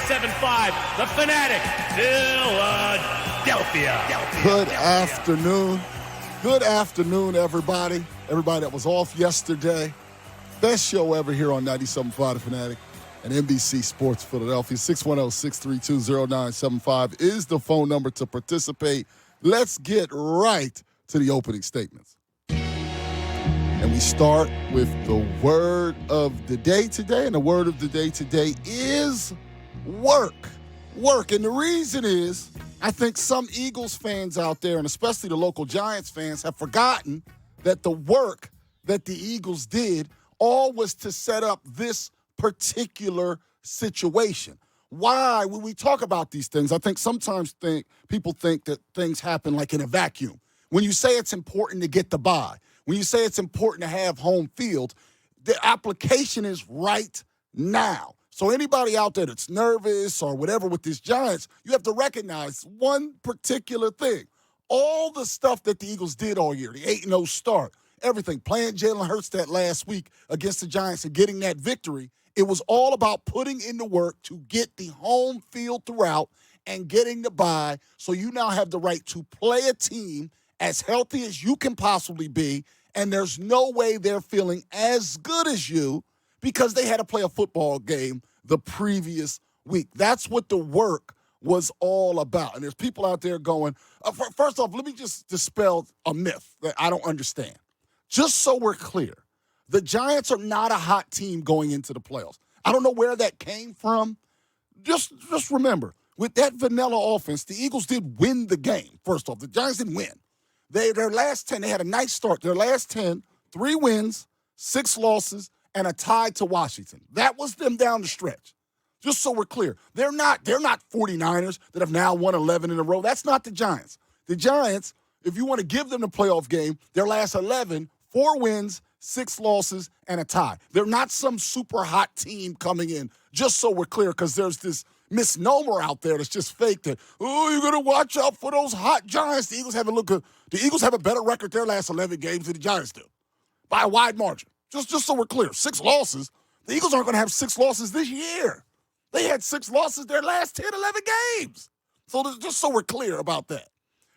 97.5, the Fanatic, Philadelphia. Good afternoon. Good afternoon, everybody. Everybody that was off yesterday. Best show ever here on 97.5 The Fanatic and NBC Sports Philadelphia. 610-632-0975 is the phone number to participate. Let's get right to the opening statements. And we start with the word of the day today. And the word of the day today is work. Work. And the reason is, I think some Eagles fans out there, and especially the local Giants fans, have forgotten that the work that the Eagles did all was to set up this particular situation. Why, when we talk about these things, I think sometimes people think that things happen like in a vacuum. When you say it's important to get the bye, when you say it's important to have home field, the application is right now. So anybody out there that's nervous or whatever with these Giants, you have to recognize one particular thing. All the stuff that the Eagles did all year, the 8-0 start, everything, playing Jalen Hurts that last week against the Giants and getting that victory, it was all about putting in the work to get the home field throughout and getting the bye, so you now have the right to play a team as healthy as you can possibly be, and there's no way they're feeling as good as you because they had to play a football game the previous week. That's what the work was all about. And there's people out there going, first off, let me just dispel a myth that I don't understand. Just so we're clear, the Giants are not a hot team going into the playoffs. I don't know where that came from. Just remember, with that vanilla offense, the Eagles did win the game. First off, the Giants didn't win. Their last 10, they had a nice start. Their last 10, 3 wins, 6 losses, and a tie to Washington. That was them down the stretch. Just so we're clear. They're not 49ers that have now won 11 in a row. That's not the Giants. The Giants, if you want to give them the playoff game, their last 11, 4 wins, 6 losses, and a tie. They're not some super hot team coming in, just so we're clear, because there's this misnomer out there that's just fake that, oh, you're going to watch out for those hot Giants. The Eagles have a better record their last 11 games than the Giants do by a wide margin. Just so we're clear, 6 losses. The Eagles aren't going to have 6 losses this year. They had 6 losses their last 10, 11 games. So just so we're clear about that.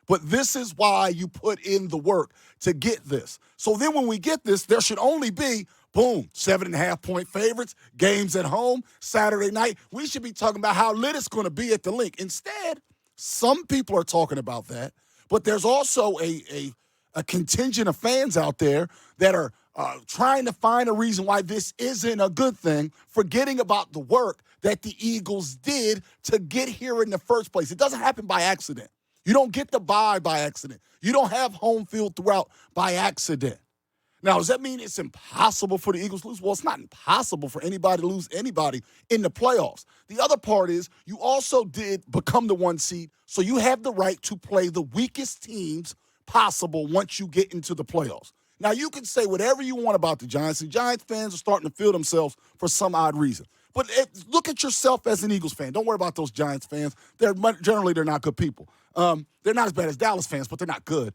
But this is why you put in the work to get this. So then when we get this, there should only be, boom, 7.5-point favorites, games at home, Saturday night. We should be talking about how lit it's going to be at the Link. Instead, some people are talking about that, but there's also a contingent of fans out there that are trying to find a reason why this isn't a good thing, forgetting about the work that the Eagles did to get here in the first place. It doesn't happen by accident. You don't get the bye by accident. You don't have home field throughout by accident. Now, does that mean it's impossible for the Eagles to lose? Well, it's not impossible for anybody to lose anybody in the playoffs. The other part is you also did become the 1 seed, so you have the right to play the weakest teams possible once you get into the playoffs. Now, you can say whatever you want about the Giants, and Giants fans are starting to feel themselves for some odd reason. But look at yourself as an Eagles fan. Don't worry about those Giants fans. Generally, they're not good people. They're not as bad as Dallas fans, but they're not good.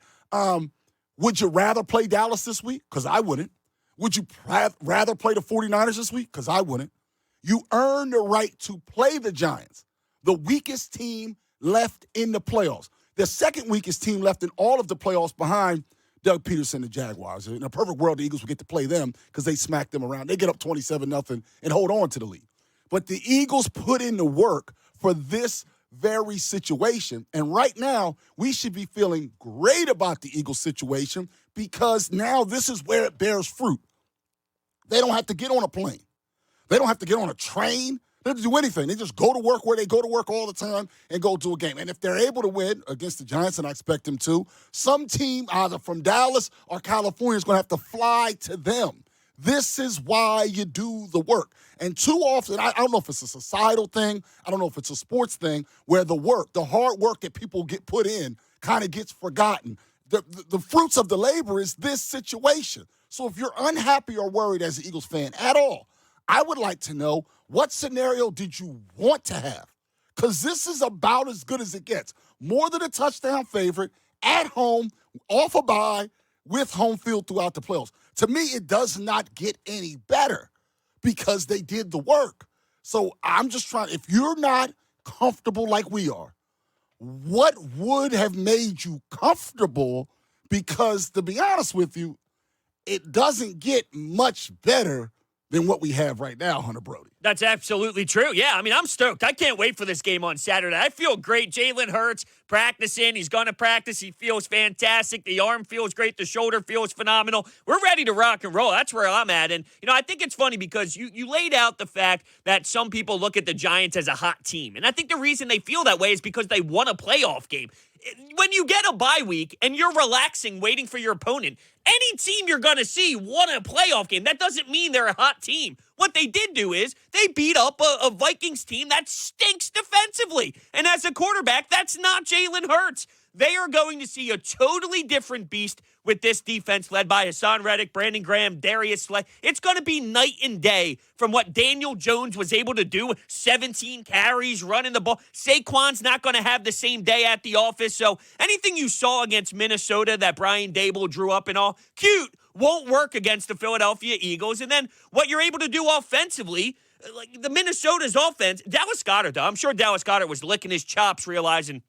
Would you rather play Dallas this week? Because I wouldn't. Would you rather play the 49ers this week? Because I wouldn't. You earn the right to play the Giants, the weakest team left in the playoffs. The second weakest team left in all of the playoffs behind Doug Peterson, the Jaguars. In a perfect world, the Eagles would get to play them because they smack them around. They get up 27-0 and hold on to the lead. But the Eagles put in the work for this very situation. And right now, we should be feeling great about the Eagles situation because now this is where it bears fruit. They don't have to get on a plane. They don't have to get on a train. They don't do anything. They just go to work where they go to work all the time and go to a game. And if they're able to win against the Giants, and I expect them to, some team either from Dallas or California is going to have to fly to them. This is why you do the work. And too often, I don't know if it's a societal thing, I don't know if it's a sports thing, where the work, the hard work that people get put in kind of gets forgotten. The fruits of the labor is this situation. So if you're unhappy or worried as an Eagles fan at all, I would like to know, what scenario did you want to have? Because this is about as good as it gets. More than a touchdown favorite, at home, off a bye, with home field throughout the playoffs. To me, it does not get any better because they did the work. So I'm just trying, if you're not comfortable like we are, what would have made you comfortable? Because to be honest with you, it doesn't get much better than what we have right now, Hunter Brody. That's absolutely true. Yeah, I mean, I'm stoked. I can't wait for this game on Saturday. I feel great. Jalen Hurts practicing. He's going to practice. He feels fantastic. The arm feels great. The shoulder feels phenomenal. We're ready to rock and roll. That's where I'm at. And, I think it's funny because you laid out the fact that some people look at the Giants as a hot team. And I think the reason they feel that way is because they won a playoff game. When you get a bye week and you're relaxing, waiting for your opponent, any team you're going to see won a playoff game. That doesn't mean they're a hot team. What they did do is they beat up a Vikings team that stinks defensively. And as a quarterback, that's not Jalen Hurts. They are going to see a totally different beast with this defense led by Hassan Reddick, Brandon Graham, Darius Slay. It's going to be night and day from what Daniel Jones was able to do. 17 carries, running the ball. Saquon's not going to have the same day at the office. So anything you saw against Minnesota that Brian Dable drew up and all, cute, won't work against the Philadelphia Eagles. And then what you're able to do offensively, like the Minnesota's offense, Dallas Goedert, though, I'm sure Dallas Goedert was licking his chops realizing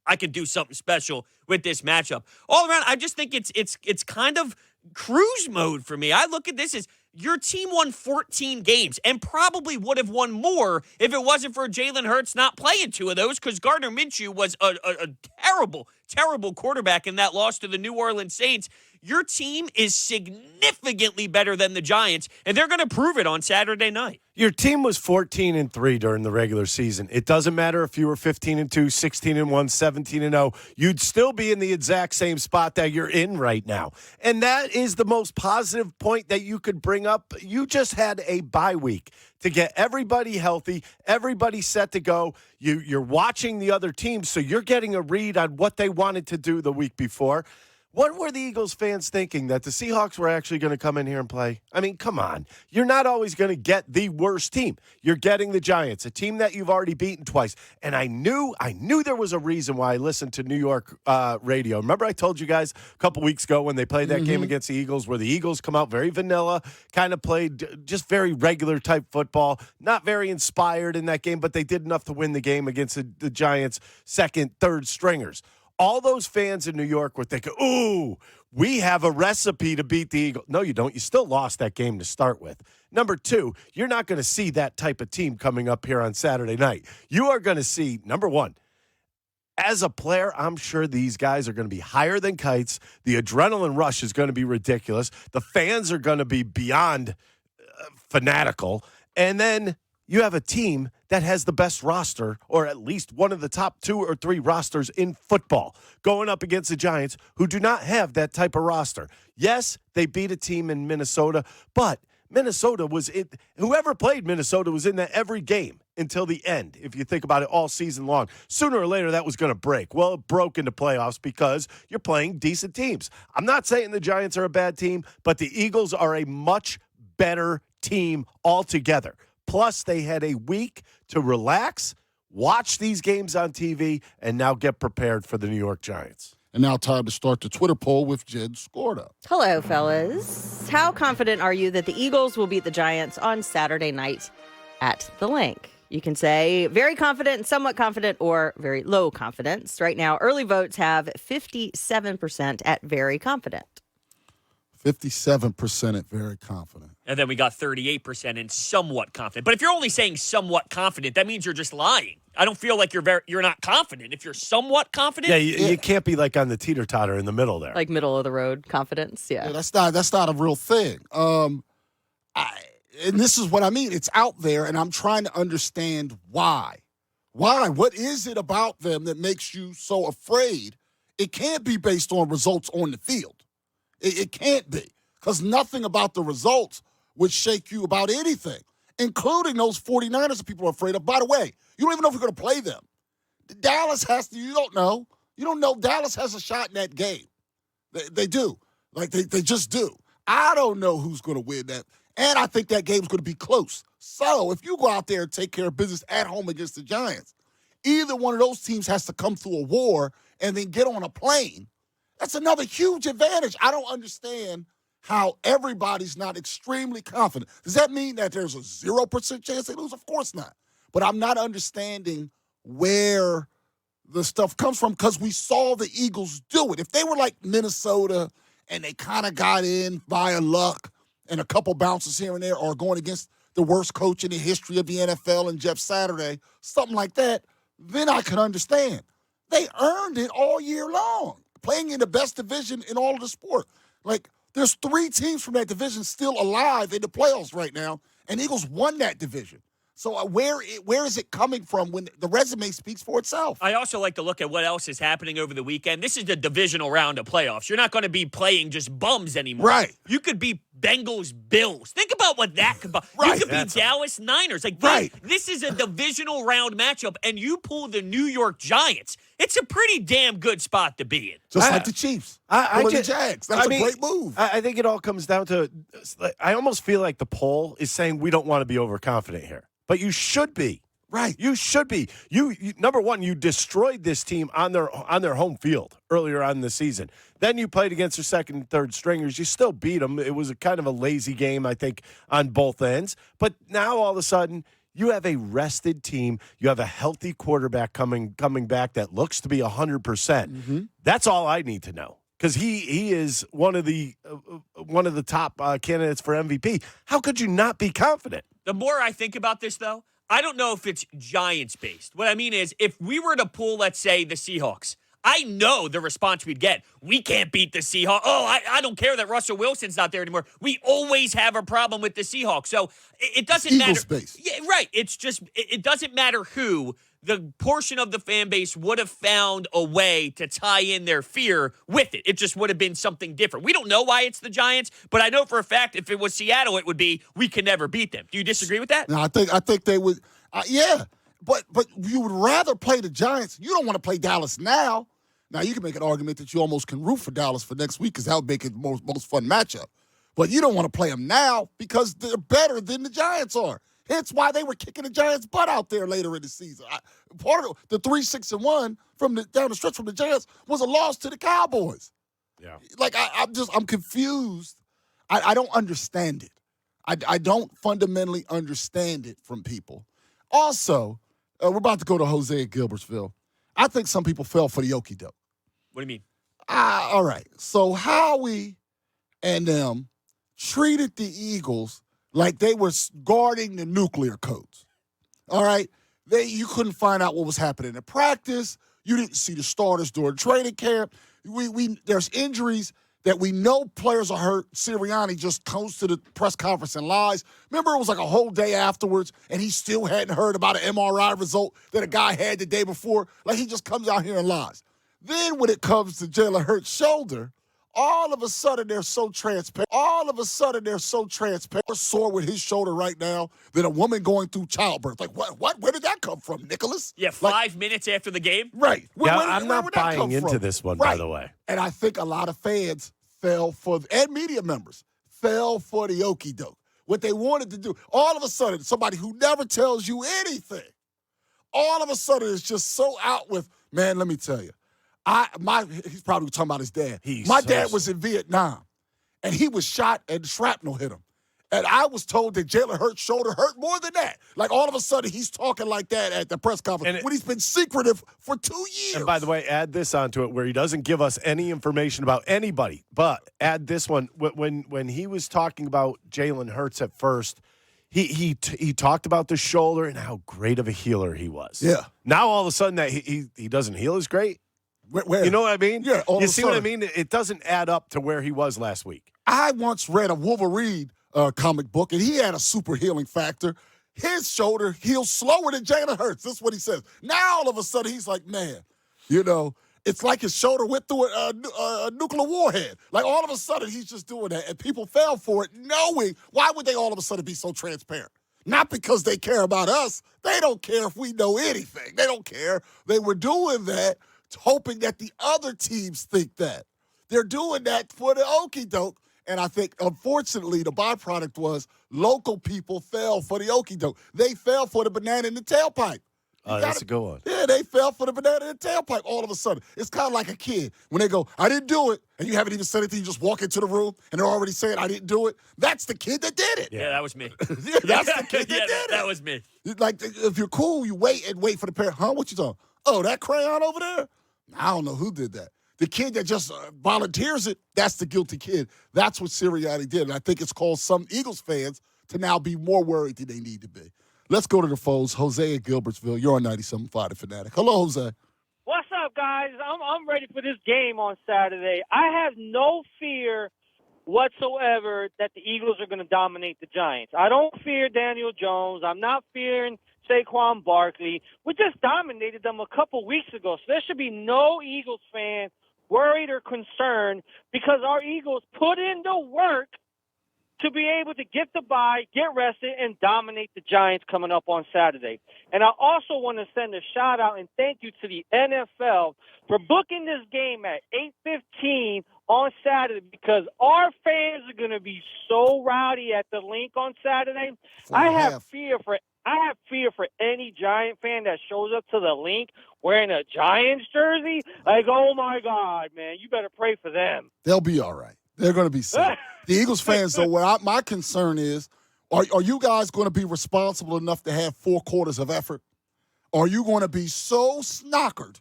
I could do something special with this matchup. All around, I just think it's kind of cruise mode for me. I look at this as your team won 14 games and probably would have won more if it wasn't for Jalen Hurts not playing two of those because Gardner Minshew was a terrible, terrible quarterback in that loss to the New Orleans Saints. Your team is significantly better than the Giants, and they're going to prove it on Saturday night. Your team was 14-3 during the regular season. It doesn't matter if you were 15-2, 16-1, 17-0. You'd still be in the exact same spot that you're in right now. And that is the most positive point that you could bring up. You just had a bye week to get everybody healthy, everybody set to go. You're watching the other teams, so you're getting a read on what they wanted to do the week before. What were the Eagles fans thinking, that the Seahawks were actually going to come in here and play? I mean, come on. You're not always going to get the worst team. You're getting the Giants, a team that you've already beaten twice. And I knew there was a reason why I listened to New York radio. Remember I told you guys a couple weeks ago when they played that game against the Eagles, where the Eagles come out very vanilla, kind of played just very regular type football, not very inspired in that game, but they did enough to win the game against the Giants' second, third stringers. All those fans in New York were thinking, ooh, we have a recipe to beat the Eagles. No, you don't. You still lost that game to start with. Number two, you're not going to see that type of team coming up here on Saturday night. You are going to see, number one, as a player, I'm sure these guys are going to be higher than kites. The adrenaline rush is going to be ridiculous. The fans are going to be beyond fanatical. And then you have a team that has the best roster, or at least one of the top 2 or 3 rosters in football, going up against the Giants, who do not have that type of roster. Yes, they beat a team in Minnesota, but Minnesota was in. Whoever played Minnesota was in that every game until the end, if you think about it, all season long. Sooner or later, that was going to break. Well, it broke into playoffs because you're playing decent teams. I'm not saying the Giants are a bad team, but the Eagles are a much better team altogether. Plus, they had a week to relax, watch these games on TV, and now get prepared for the New York Giants. And now time to start the Twitter poll with Jen Skorda. Hello, fellas. How confident are you that the Eagles will beat the Giants on Saturday night at the Link? You can say very confident, somewhat confident, or very low confidence. Right now, early votes have 57% at very confident. 57% at very confident. And then we got 38% in somewhat confident. But if you're only saying somewhat confident, that means you're just lying. I don't feel like you're not confident. If you're somewhat confident, yeah, you can't be like on the teeter-totter in the middle there. Like middle of the road confidence, yeah. That's not a real thing. And this is what I mean. It's out there, and I'm trying to understand why. Why? What is it about them that makes you so afraid? It can't be based on results on the field. It can't be, because nothing about the results would shake you about anything, including those 49ers that people are afraid of. By the way, you don't even know if you're going to play them. Dallas has to, you don't know. You don't know Dallas has a shot in that game. They do. Like, they just do. I don't know who's going to win that, and I think that game's going to be close. So if you go out there and take care of business at home against the Giants, either one of those teams has to come through a war and then get on a plane. That's another huge advantage. I don't understand how everybody's not extremely confident. Does that mean that there's a 0% chance they lose? Of course not. But I'm not understanding where the stuff comes from because we saw the Eagles do it. If they were like Minnesota and they kind of got in via luck and a couple bounces here and there, or going against the worst coach in the history of the NFL and Jeff Saturday, something like that, then I could understand. They earned it all year long, playing in the best division in all of the sport. Like, there's 3 teams from that division still alive in the playoffs right now, and Eagles won that division. So where is it coming from when the resume speaks for itself? I also like to look at what else is happening over the weekend. This is the divisional round of playoffs. You're not going to be playing just bums anymore. Right. You could be Bengals Bills. Think about what that could be. Right. You could be Dallas Niners. Like, right. This is a divisional round matchup, and you pull the New York Giants. It's a pretty damn good spot to be in. Just like the Chiefs. The Jags. That's a great move. I think it all comes down to, I almost feel like the poll is saying we don't want to be overconfident here. But you should be. Right. You should be. You number one, you destroyed this team on their home field earlier on in the season. Then you played against their second and third stringers. You still beat them. It was a kind of a lazy game, I think, on both ends. But now all of a sudden, you have a rested team. You have a healthy quarterback coming back that looks to be 100%. Mm-hmm. That's all I need to know. Because he is one of the top candidates for MVP. How could you not be confident? The more I think about this, though, I don't know if it's Giants-based. What I mean is, if we were to pull, let's say, the Seahawks, I know the response we'd get. We can't beat the Seahawks. Oh, I don't care that Russell Wilson's not there anymore. We always have a problem with the Seahawks. So it doesn't matter. Eagles-based. Yeah, right. It's just, it doesn't matter who. The portion of the fan base would have found a way to tie in their fear with it. It just would have been something different. We don't know why it's the Giants, but I know for a fact if it was Seattle, it would be we can never beat them. Do you disagree with that? No, I think they would. Yeah, but you would rather play the Giants. You don't want to play Dallas now. Now you can make an argument that you almost can root for Dallas for next week because that would make it the most fun matchup. But you don't want to play them now because they're better than the Giants are. Hence why they were kicking the Giants' butt out there later in the season. Part of the 3-6-1 from down the stretch from the Giants was a loss to the Cowboys. Yeah, like I'm confused. I don't understand it. I don't fundamentally understand it from people. Also, we're about to go to Jose in Gilbertsville. I think some people fell for the okie doke. What do you mean? All right. So Howie and them treated the Eagles like they were guarding the nuclear codes. All right? You couldn't find out what was happening in practice. You didn't see the starters during training camp. There's injuries that we know players are hurt. Sirianni just comes to the press conference and lies. Remember, it was like a whole day afterwards, and he still hadn't heard about an MRI result that a guy had the day before. Like, he just comes out here and lies. Then when it comes to Jalen Hurts' shoulder, all of a sudden, they're so transparent. They're sore with his shoulder right now than a woman going through childbirth. Like, what? Where did that come from, Nicholas? Yeah, 5 minutes after the game? Right. I'm not buying into this one, by the way. And I think a lot of fans and media members fell for the okie doke. What they wanted to do, all of a sudden, somebody who never tells you anything, all of a sudden is just so out with, man, let me tell you. He's probably talking about his dad. My dad was in Vietnam, and he was shot and shrapnel hit him. And I was told that Jalen Hurts' shoulder hurt more than that. Like, all of a sudden, he's talking like that at the press conference when he's been secretive for 2 years. And by the way, add this onto it where he doesn't give us any information about anybody. But add this one. When he was talking about Jalen Hurts at first, he talked about the shoulder and how great of a healer he was. Yeah. Now, all of a sudden, that he doesn't heal as great. Where? You know what I mean? Yeah. You see what I mean? It doesn't add up to where he was last week. I once read a Wolverine comic book, and he had a super healing factor. His shoulder heals slower than Jalen Hurts. That's what he says. Now, all of a sudden, he's like, man, it's like his shoulder went through a nuclear warhead. Like, all of a sudden, he's just doing that, and people fell for it knowing. Why would they all of a sudden be so transparent? Not because they care about us. They don't care if we know anything. They don't care. They were doing that hoping that the other teams think that. They're doing that for the okie doke. And I think, unfortunately, the byproduct was local people fell for the okie doke. They fell for the banana in the tailpipe. Oh, that's a good one. Yeah, they fell for the banana in the tailpipe all of a sudden. It's kind of like a kid. When they go, I didn't do it, and you haven't even said anything, you just walk into the room, and they're already saying, I didn't do it. That's the kid that did it. Yeah, that was me. Yeah, that's the kid that did it. That was me. Like, if you're cool, you wait for the parent. Huh, what you talking? Oh, that crayon over there? I don't know who did that. The kid that just volunteers it, that's the guilty kid. That's what Sirianni did, and I think it's caused some Eagles fans to now be more worried than they need to be. Let's go to the phones. Jose at Gilbertsville. You're on 97.5 The Fanatic. Hello, Jose. What's up, guys? I'm ready for this game on Saturday. I have no fear whatsoever that the Eagles are going to dominate the Giants. I don't fear Daniel Jones. I'm not fearing Saquon Barkley. We just dominated them a couple weeks ago, so there should be no Eagles fan worried or concerned because our Eagles put in the work to be able to get the bye, get rested, and dominate the Giants coming up on Saturday. And I also want to send a shout-out and thank you to the NFL for booking this game at 8:15 on Saturday because our fans are going to be so rowdy at the link on Saturday. I have fear for any Giant fan that shows up to the link wearing a Giants jersey. Like, oh, my God, man, you better pray for them. They'll be all right. They're going to be safe. The Eagles fans, though, my concern is, are you guys going to be responsible enough to have 4 quarters of effort? Or are you going to be so snockered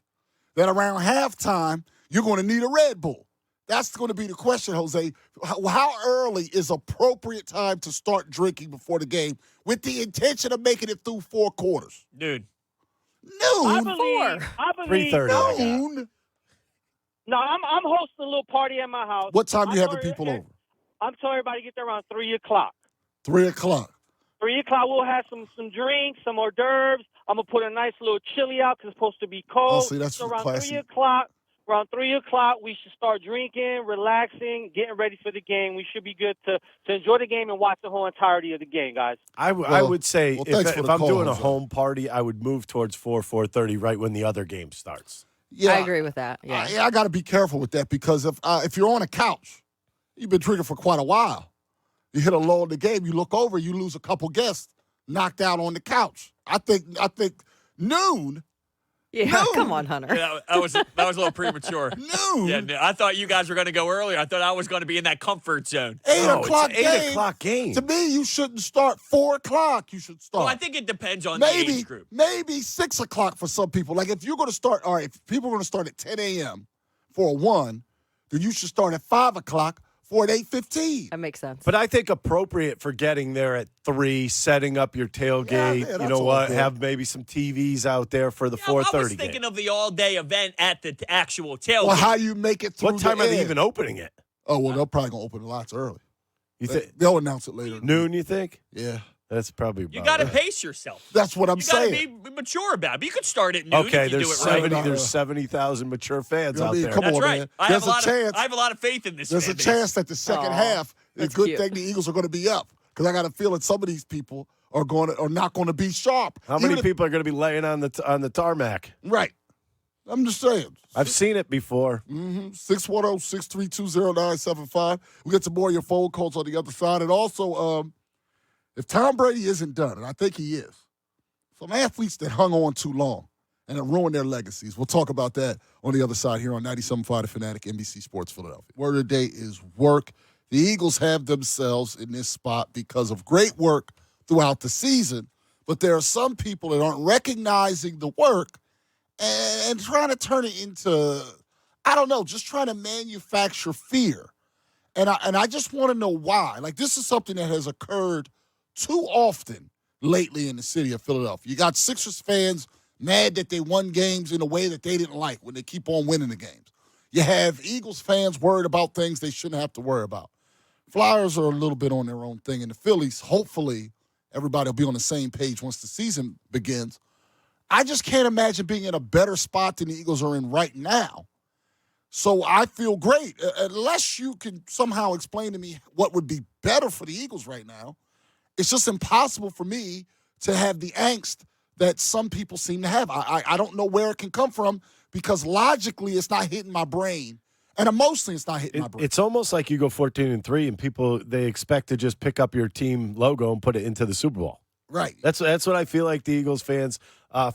that around halftime you're going to need a Red Bull? That's going to be the question, Jose. How early is appropriate time to start drinking before the game with the intention of making it through 4 quarters? Noon. I believe 3:30. Noon? No, I'm hosting a little party at my house. What time you having people over? I'm telling everybody to get there around 3 o'clock. 3 o'clock. 3 o'clock, we'll have some drinks, some hors d'oeuvres. I'm going to put a nice little chili out because it's supposed to be cold. Oh, see, that's so around classy. 3 o'clock, we should start drinking, relaxing, getting ready for the game. We should be good to enjoy the game and watch the whole entirety of the game, guys. I would say if I'm doing a Jose. home party, I would move towards 4:30 right when the other game starts. Yeah, I agree with that. Yeah. I got to be careful with that because if you're on a couch, you've been drinking for quite a while. You hit a low in the game, you look over, you lose a couple guests knocked out on the couch. I think noon. Yeah, Noon. come on, Hunter. Yeah, that was a little premature. Noon. Yeah, no, I thought you guys were going to go earlier. I thought I was going to be in that comfort zone. 8 o'clock it's an game. 8 o'clock game. To me, you shouldn't start 4 o'clock. You should start. Well, I think it depends on the age group. Maybe 6 o'clock for some people. Like if you're going to start, all right, if people are going to start at 10 a.m. for a 1, then you should start at 5 o'clock for an 8:15. That makes sense. But I think appropriate for getting there at 3, setting up your tailgate. Yeah, you that's know all what? good. Have maybe some TVs out there for the 4:30 I was game. thinking of the all-day event at the actual tailgate. Well, how you make it through What time the are they end. even opening it? Oh, well, they're probably going to open it lots early. You think They'll announce it later. noon? You think? Yeah. That's probably You about got to right. pace yourself. That's what I'm You got to saying. be mature about it. But you could start at noon Okay, if you do there's it right. 70. No. There's 70,000 mature fans You know what I out mean? there. Come That's on, right. man. I There's have a lot of faith in this. There's a fan base. chance that the second half, it's a that's good cute. thing the Eagles are going to be up because I got a feeling some of these people are not going to be sharp. How many people are going to be laying on the tarmac? Right. I'm just saying. I've seen it before. 610-632-0975. We'll get some more of your phone calls on the other side. And also, if Tom Brady isn't done, and I think he is, some athletes that hung on too long and have ruined their legacies. We'll talk about that on the other side here on 97.5 The Fanatic, NBC Sports Philadelphia. Word of the day is work. The Eagles have themselves in this spot because of great work throughout the season, but there are some people that aren't recognizing the work and trying to turn it into, I don't know, just trying to manufacture fear. And I just want to know why. Like, this is something that has occurred too often lately in the city of Philadelphia. You got Sixers fans mad that they won games in a way that they didn't like when they keep on winning the games. You have Eagles fans worried about things they shouldn't have to worry about. Flyers are a little bit on their own thing. And the Phillies, hopefully, everybody will be on the same page once the season begins. I just can't imagine being in a better spot than the Eagles are in right now. So I feel great. Unless you can somehow explain to me what would be better for the Eagles right now, it's just impossible for me to have the angst that some people seem to have. I don't know where it can come from because logically it's not hitting my brain. And emotionally it's not hitting my brain. It's almost like you go 14-3 and people, they expect to just pick up your team logo and put it into the Super Bowl. Right. That's what I feel like the Eagles fans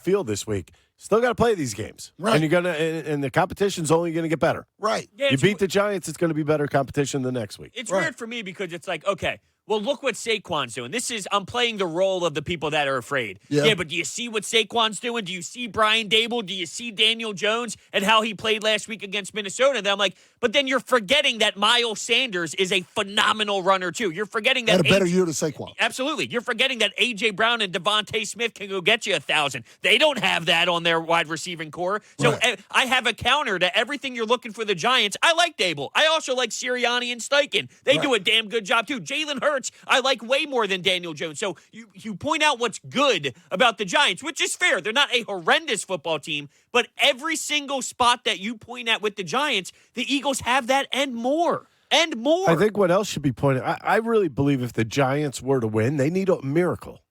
feel this week. Still got to play these games, Right? And and the competition's only going to get better. Right. Yeah, You beat the Giants, it's going to be better competition the next week. It's Right. weird for me because it's like, okay, well, look what Saquon's doing. I'm playing the role of the people that are afraid. Yeah. But do you see what Saquon's doing? Do you see Brian Dable? Do you see Daniel Jones and how he played last week against Minnesota? And then I'm like, but then you're forgetting that Miles Sanders is a phenomenal runner, too. You're forgetting that Had a better year than Saquon. Absolutely. You're forgetting that A.J. Brown and Devontae Smith can go get you 1,000. They don't have that on their wide receiving core. So Right. I have a counter to everything you're looking for the Giants. I like Dable. I also like Sirianni and Steichen. They do a damn good job, too. Jalen Hurts, I like way more than Daniel Jones. So you point out what's good about the Giants, which is fair. They're not a horrendous football team, but every single spot that you point at with the Giants, the Eagles have that and more. And more. I think what else should be pointed I really believe if the Giants were to win, they need a miracle.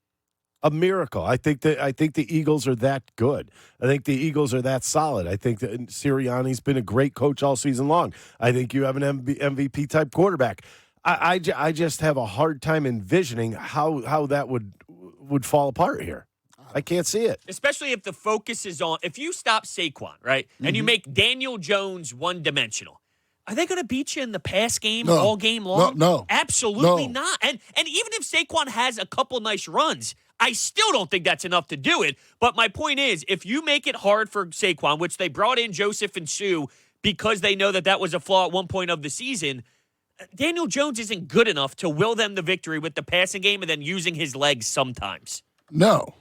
A miracle. I think the Eagles are that good. I think the Eagles are that solid. I think that Sirianni's been a great coach all season long. I think you have an MVP type quarterback. I just have a hard time envisioning how that would fall apart here. I can't see it. Especially if the focus is on, if you stop Saquon, right, and you make Daniel Jones one-dimensional, are they going to beat you in the pass game all game long? No. Absolutely No. not. And even if Saquon has a couple nice runs, I still don't think that's enough to do it. But my point is, if you make it hard for Saquon, which they brought in Joseph and Sue because they know that was a flaw at one point of the season, Daniel Jones isn't good enough to will them the victory with the passing game and then using his legs sometimes. No,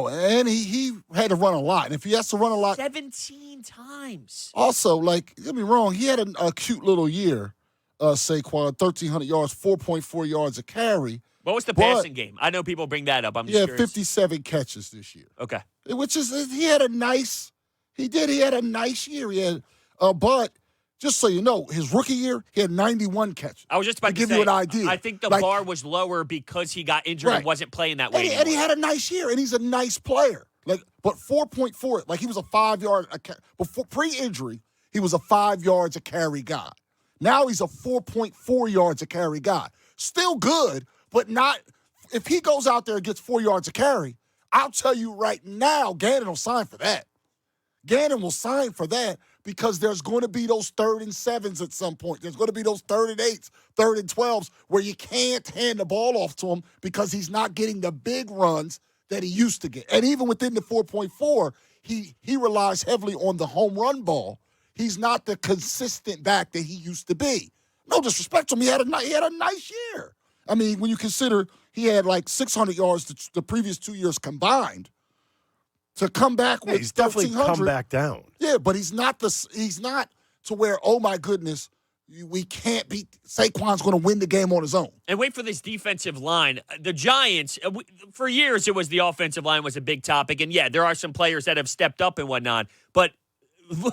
and he had to run a lot. And if he has to run a lot, 17 times. also, like, don't get me wrong, he had a cute little year, Saquon, 1,300 yards, 4.4 yards a carry. What was the passing game? I know people bring that up. I'm just Yeah, curious. 57 catches this year. Okay. Which is, he had a nice year. But just so you know, his rookie year, he had 91 catches. I was just about to give say, you an idea. I think the Like, bar was lower because he got injured and wasn't playing that way and he had a nice year, and he's a nice player. But 4.4, like he was a 5-yard, before pre-injury, he was a 5 yards a carry guy. Now he's a 4.4 yards a carry guy. Still good, but not. If he goes out there and gets 4 yards a carry, I'll tell you right now, Gannon will sign for that. Gannon will sign for that because there's going to be those 3rd and 7s at some point. There's going to be those 3rd and 8s, 3rd and 12s where you can't hand the ball off to him because he's not getting the big runs that he used to get. And even within the 4.4, he relies heavily on the home run ball. He's not the consistent back that he used to be. No disrespect to him, he had a nice year. I mean, when you consider he had like 600 yards the previous 2 years combined, to come back with He's definitely 1,300. come back down. Yeah, but he's not to where, oh my goodness, we can't beat Saquon's going to win the game on his own. And wait for this defensive line. The Giants, for years, it was the offensive line was a big topic. And yeah, there are some players that have stepped up and whatnot. But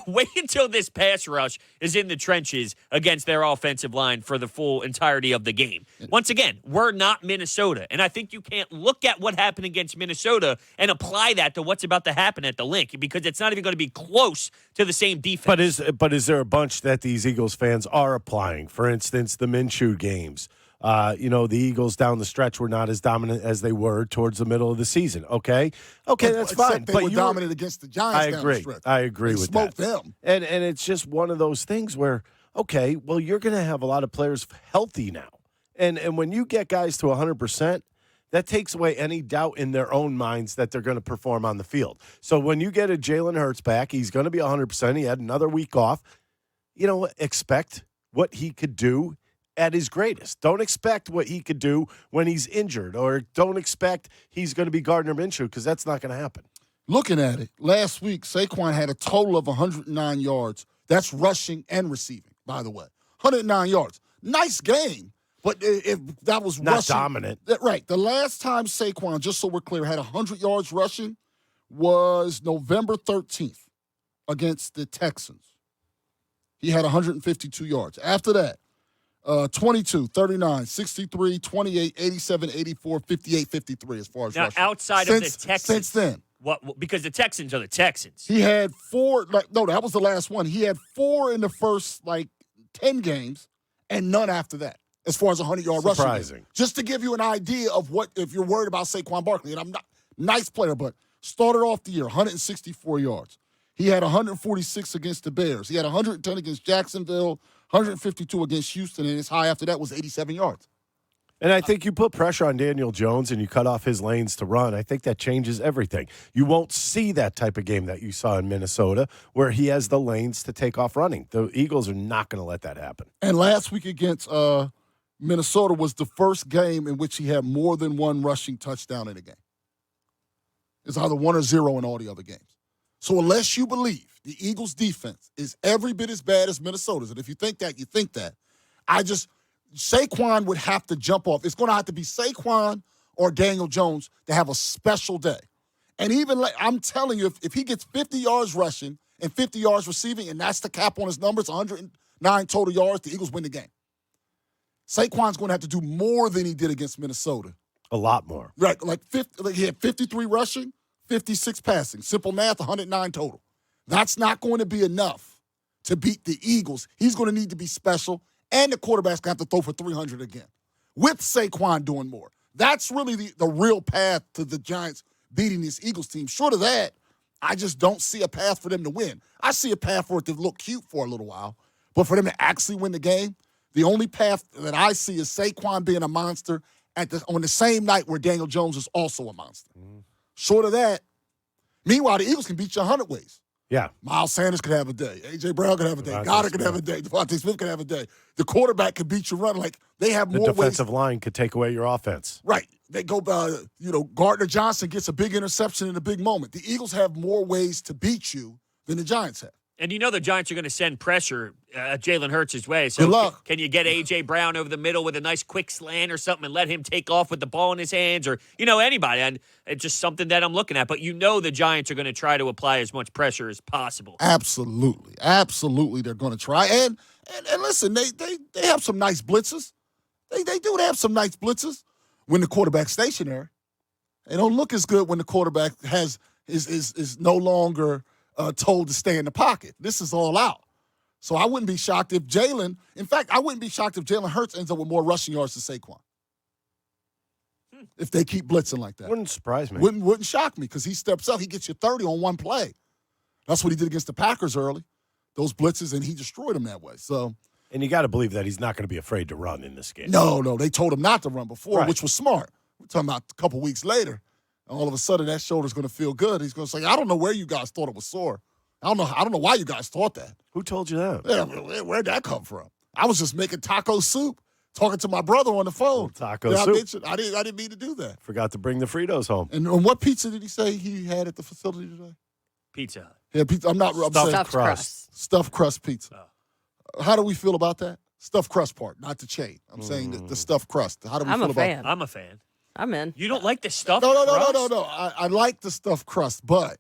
wait until this pass rush is in the trenches against their offensive line for the full entirety of the game. Once again, we're not Minnesota. And I think you can't look at what happened against Minnesota and apply that to what's about to happen at the Link because it's not even going to be close to the same defense. But is there a bunch that these Eagles fans are applying? For instance, the Minshew games. The Eagles down the stretch were not as dominant as they were towards the middle of the season. Okay, that's fine. They were dominant against the Giants. I agree with that. Smoked them. And it's just one of those things where, okay, well, you're going to have a lot of players healthy now. And when you get guys to 100%, that takes away any doubt in their own minds that they're going to perform on the field. So when you get a Jalen Hurts back, he's going to be 100%. He had another week off. Expect what he could do at his greatest. Don't expect what he could do when he's injured, or don't expect he's going to be Gardner Minshew, because that's not going to happen. Looking at it, last week, Saquon had a total of 109 yards. That's rushing and receiving, by the way. 109 yards. Nice game, but if that was not rushing, dominant. Right. The last time Saquon, just so we're clear, had 100 yards rushing was November 13th against the Texans. He had 152 yards. After that, 22, 39, 63, 28, 87, 84, 58, 53 as far as now, rushing. outside of the Texans. Since then. Because the Texans are the Texans. He had 4, that was the last one. He had 4 in the first, 10 games and none after that. as far as 100-yard rushing. Surprising. Just to give you an idea of what, if you're worried about Saquon Barkley, and I'm not nice player, but started off the year 164 yards. He had 146 against the Bears. He had 110 against Jacksonville, 152 against Houston, and his high after that was 87 yards. And I think you put pressure on Daniel Jones and you cut off his lanes to run. I think that changes everything. You won't see that type of game that you saw in Minnesota where he has the lanes to take off running. The Eagles are not going to let that happen. And last week against Minnesota was the first game in which he had more than one rushing touchdown in a game. It's either 1 or 0 in all the other games. So unless you believe the Eagles' defense is every bit as bad as Minnesota's, and if you think that, you think that, Saquon would have to jump off. It's going to have to be Saquon or Daniel Jones to have a special day. And even, I'm telling you, if he gets 50 yards rushing and 50 yards receiving, and that's the cap on his numbers, 109 total yards, the Eagles win the game. Saquon's going to have to do more than he did against Minnesota. A lot more. Right, he had 53 rushing, 56 passing. Simple math, 109 total. That's not going to be enough to beat the Eagles. He's going to need to be special, and the quarterback's going to have to throw for 300 again, with Saquon doing more. That's really the real path to the Giants beating this Eagles team. Short of that, I just don't see a path for them to win. I see a path for it to look cute for a little while, but for them to actually win the game, the only path that I see is Saquon being a monster on the same night where Daniel Jones is also a monster. Short of that, meanwhile, the Eagles can beat you 100 ways. Yeah. Miles Sanders could have a day. A.J. Brown could have a day. Goddard could have a day. Devontae Smith could have a day. The quarterback could beat you running. Like, they have more ways. The defensive line could take away your offense. Right. They go, Gardner Johnson gets a big interception in a big moment. The Eagles have more ways to beat you than the Giants have. And the Giants are going to send pressure Jalen Hurts' way. So Good luck. Can you get A.J. Brown over the middle with a nice quick slant or something and let him take off with the ball in his hands, or, anybody? And it's just something that I'm looking at. But the Giants are going to try to apply as much pressure as possible. Absolutely. Absolutely they're going to try. And listen, they have some nice blitzes. They do have some nice blitzes when the quarterback's stationary. They don't look as good when the quarterback is no longer told to stay in the pocket. This is all out. So I wouldn't be shocked if Jalen Hurts ends up with more rushing yards than Saquon. If they keep blitzing like that. Wouldn't surprise me. Wouldn't shock me because he steps up. He gets you 30 on one play. That's what he did against the Packers early. Those blitzes, and he destroyed them that way. So, and you got to believe that he's not going to be afraid to run in this game. No. They told him not to run before, right, which was smart. We're talking about a couple weeks later. All of a sudden, that shoulder's going to feel good. He's going to say, I don't know where you guys thought it was sore. I don't know why you guys thought that. Who told you that? Yeah, where'd that come from? I was just making taco soup, talking to my brother on the phone. Taco soup. I didn't mean to do that. Forgot to bring the Fritos home. And what pizza did he say he had at the facility today? Pizza Hut. Yeah, pizza. I'm Stuffed crust. Stuffed crust pizza. How do we feel about that? Stuffed crust part, not the chain. I'm saying the stuffed crust. How do we feel about fan. I'm a fan. I'm in. You don't like the stuffed No. crust? I like the stuffed crust, but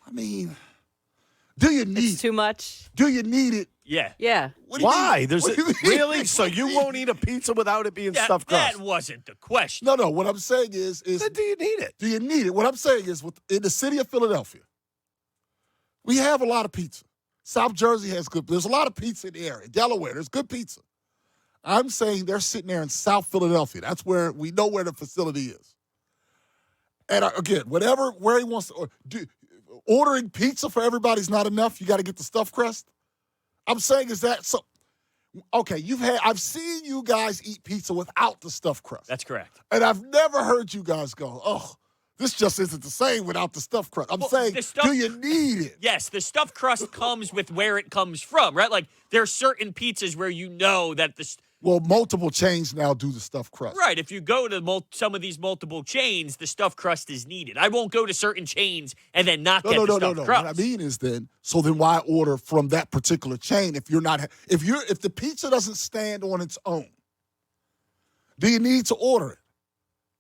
I mean, do you need It's too much. Do you need it? Yeah. Yeah. What do you Why? mean? There's What do you mean? really? So you won't eat a pizza without it being stuffed crust? That wasn't the question. No. What I'm saying is Then do you need it? do you need it? What I'm saying is, in the city of Philadelphia, we have a lot of pizza. South Jersey has good. There's a lot of pizza in the area. Delaware, there's good pizza. I'm saying they're sitting there in South Philadelphia. That's where we know where the facility is. And again, where he wants to ordering pizza for everybody's not enough. You got to get the stuffed crust. I'm saying is that so. Okay, I've seen you guys eat pizza without the stuffed crust. That's correct. And I've never heard you guys go, oh, this just isn't the same without the stuffed crust. I'm saying, do you need it? Yes, the stuffed crust comes with where it comes from, right? Like, there are certain pizzas where you know that Well, multiple chains now do the stuffed crust. Right, if you go to some of these multiple chains, the stuffed crust is needed. I won't go to certain chains and then not get the stuffed crust. What I mean is then why order from that particular chain if the pizza doesn't stand on its own? Do you need to order it?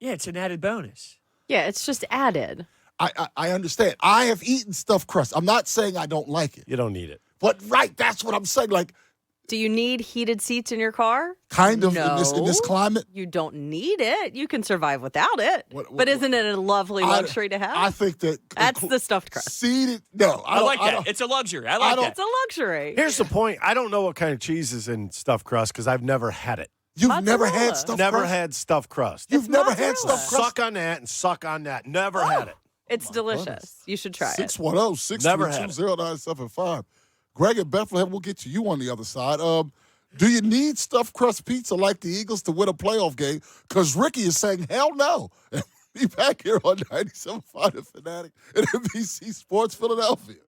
Yeah, it's an added bonus. Yeah, it's just added. I understand. I have eaten stuffed crust. I'm not saying I don't like it. You don't need it. But, right, that's what I'm saying. Like, Do you need heated seats in your car? Kind of no, in this climate. You don't need it. You can survive without it. What- but isn't it a lovely luxury to have? I think that That's the stuffed crust. Seated. No, I like that. It's a luxury. I like that. It's a luxury. Here's the point. I don't know what kind of cheese is in stuffed crust because I've never had it. You've Mozzarella. never had stuffed Never crust? had stuffed crust. You've It's never mozzarella. had stuffed crust? Suck on that and suck on that. Never had it. It's delicious. You should try it. 610 Never had it. 632 Greg and Bethlehem, we'll get to you on the other side. Do you need stuffed crust pizza like the Eagles to win a playoff game? Because Ricky is saying, hell no. And be back here on 97.5 The Fanatic and NBC Sports Philadelphia.